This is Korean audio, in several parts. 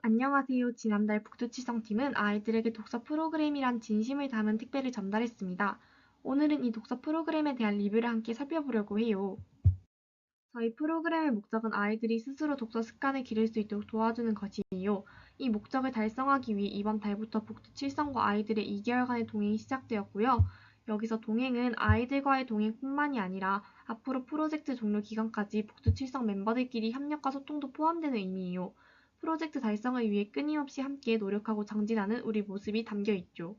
안녕하세요. 지난달 북두칠성팀은 아이들에게 독서 프로그램이란 진심을 담은 택배를 전달했습니다. 오늘은 이 독서 프로그램에 대한 리뷰를 함께 살펴보려고 해요. 저희 프로그램의 목적은 아이들이 스스로 독서 습관을 기를 수 있도록 도와주는 것이에요. 이 목적을 달성하기 위해 이번 달부터 북두칠성과 아이들의 2개월간의 동행이 시작되었고요. 여기서 동행은 아이들과의 동행뿐만이 아니라 앞으로 프로젝트 종료 기간까지 북두칠성 멤버들끼리 협력과 소통도 포함되는 의미예요. 프로젝트 달성을 위해 끊임없이 함께 노력하고 정진하는 우리 모습이 담겨 있죠.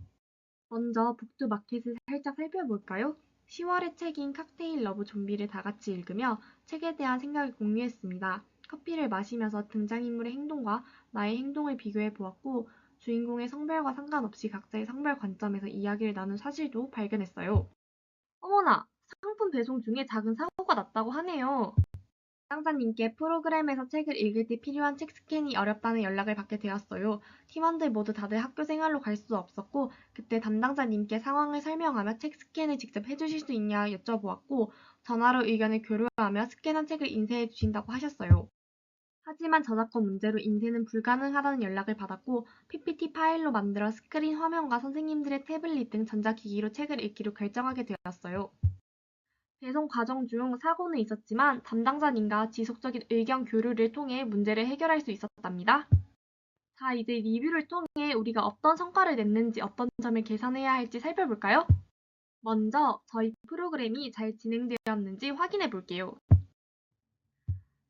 먼저 북두 마켓을 살짝 살펴볼까요? 10월의 책인 칵테일 러브 좀비를 다 같이 읽으며 책에 대한 생각을 공유했습니다. 커피를 마시면서 등장인물의 행동과 나의 행동을 비교해 보았고 주인공의 성별과 상관없이 각자의 성별 관점에서 이야기를 나눈 사실도 발견했어요. 어머나! 상품 배송 중에 작은 사고가 났다고 하네요. 담당자님께 프로그램에서 책을 읽을 때 필요한 책 스캔이 어렵다는 연락을 받게 되었어요. 팀원들 모두 다들 학교 생활로 갈 수 없었고 그때 담당자님께 상황을 설명하며 책 스캔을 직접 해주실 수 있냐 여쭤보았고 전화로 의견을 교류하며 스캔한 책을 인쇄해 주신다고 하셨어요. 하지만 저작권 문제로 인쇄는 불가능하다는 연락을 받았고 PPT 파일로 만들어 스크린 화면과 선생님들의 태블릿 등 전자기기로 책을 읽기로 결정하게 되었어요. 배송 과정 중 사고는 있었지만 담당자님과 지속적인 의견 교류를 통해 문제를 해결할 수 있었답니다. 자, 이제 리뷰를 통해 우리가 어떤 성과를 냈는지 어떤 점을 개선해야 할지 살펴볼까요? 먼저 저희 프로그램이 잘 진행되었는지 확인해 볼게요.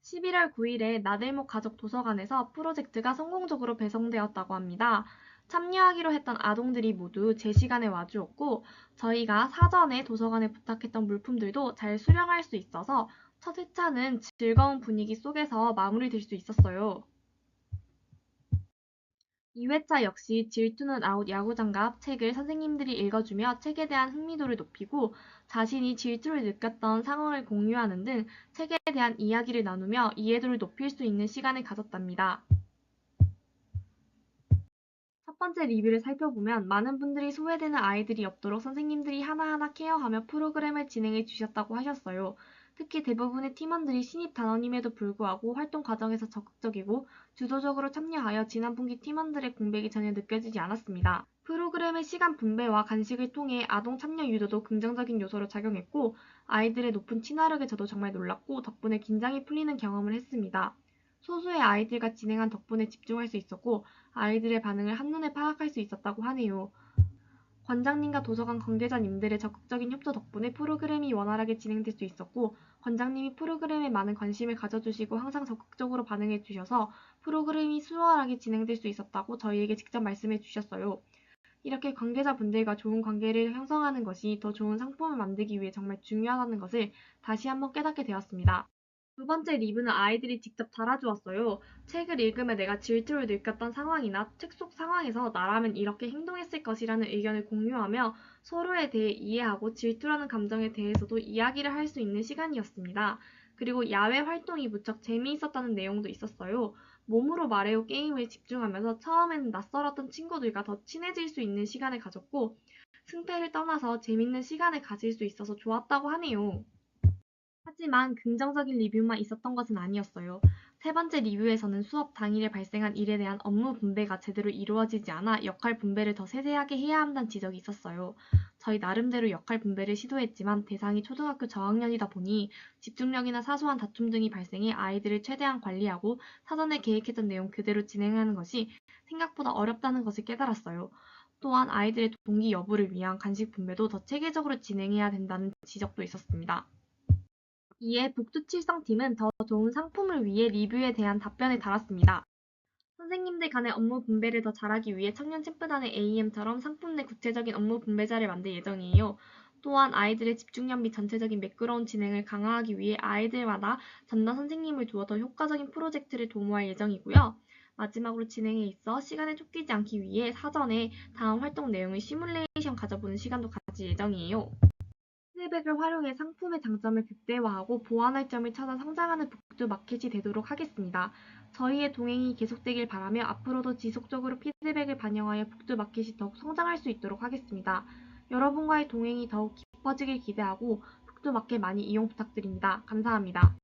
11월 9일에 나들목 가족 도서관에서 프로젝트가 성공적으로 배송되었다고 합니다. 참여하기로 했던 아동들이 모두 제 시간에 와주었고 저희가 사전에 도서관에 부탁했던 물품들도 잘 수령할 수 있어서 첫 회차는 즐거운 분위기 속에서 마무리될 수 있었어요. 2회차 역시 질투는 아웃 야구장갑 책을 선생님들이 읽어주며 책에 대한 흥미도를 높이고 자신이 질투를 느꼈던 상황을 공유하는 등 책에 대한 이야기를 나누며 이해도를 높일 수 있는 시간을 가졌답니다. 첫 번째 리뷰를 살펴보면 많은 분들이 소외되는 아이들이 없도록 선생님들이 하나하나 케어하며 프로그램을 진행해 주셨다고 하셨어요. 특히 대부분의 팀원들이 신입 단원임에도 불구하고 활동 과정에서 적극적이고 주도적으로 참여하여 지난 분기 팀원들의 공백이 전혀 느껴지지 않았습니다. 프로그램의 시간 분배와 간식을 통해 아동 참여 유도도 긍정적인 요소로 작용했고 아이들의 높은 친화력에 저도 정말 놀랐고 덕분에 긴장이 풀리는 경험을 했습니다. 소수의 아이들과 진행한 덕분에 집중할 수 있었고 아이들의 반응을 한눈에 파악할 수 있었다고 하네요. 관장님과 도서관 관계자님들의 적극적인 협조 덕분에 프로그램이 원활하게 진행될 수 있었고 관장님이 프로그램에 많은 관심을 가져주시고 항상 적극적으로 반응해 주셔서 프로그램이 수월하게 진행될 수 있었다고 저희에게 직접 말씀해 주셨어요. 이렇게 관계자분들과 좋은 관계를 형성하는 것이 더 좋은 상품을 만들기 위해 정말 중요하다는 것을 다시 한번 깨닫게 되었습니다. 두 번째 리뷰는 아이들이 직접 달아주었어요. 책을 읽으며 내가 질투를 느꼈던 상황이나 책 속 상황에서 나라면 이렇게 행동했을 것이라는 의견을 공유하며 서로에 대해 이해하고 질투라는 감정에 대해서도 이야기를 할 수 있는 시간이었습니다. 그리고 야외 활동이 무척 재미있었다는 내용도 있었어요. 몸으로 말해요 게임을 집중하면서 처음에는 낯설었던 친구들과 더 친해질 수 있는 시간을 가졌고 승패를 떠나서 재밌는 시간을 가질 수 있어서 좋았다고 하네요. 하지만 긍정적인 리뷰만 있었던 것은 아니었어요. 세 번째 리뷰에서는 수업 당일에 발생한 일에 대한 업무 분배가 제대로 이루어지지 않아 역할 분배를 더 세세하게 해야 한다는 지적이 있었어요. 저희 나름대로 역할 분배를 시도했지만 대상이 초등학교 저학년이다 보니 집중력이나 사소한 다툼 등이 발생해 아이들을 최대한 관리하고 사전에 계획했던 내용 그대로 진행하는 것이 생각보다 어렵다는 것을 깨달았어요. 또한 아이들의 동기 여부를 위한 간식 분배도 더 체계적으로 진행해야 된다는 지적도 있었습니다. 이에 북두칠성팀은 더 좋은 상품을 위해 리뷰에 대한 답변을 달았습니다. 선생님들 간의 업무 분배를 더 잘하기 위해 청년 챔프단의 AM처럼 상품 내 구체적인 업무 분배자를 만들 예정이에요. 또한 아이들의 집중력 및 전체적인 매끄러운 진행을 강화하기 위해 아이들마다 전담 선생님을 두어 더 효과적인 프로젝트를 도모할 예정이고요. 마지막으로 진행에 있어 시간에 쫓기지 않기 위해 사전에 다음 활동 내용을 시뮬레이션 가져보는 시간도 가질 예정이에요. 피드백을 활용해 상품의 장점을 극대화하고 보완할 점을 찾아 성장하는 북두 마켓이 되도록 하겠습니다. 저희의 동행이 계속되길 바라며 앞으로도 지속적으로 피드백을 반영하여 북두 마켓이 더욱 성장할 수 있도록 하겠습니다. 여러분과의 동행이 더욱 깊어지길 기대하고 북두 마켓 많이 이용 부탁드립니다. 감사합니다.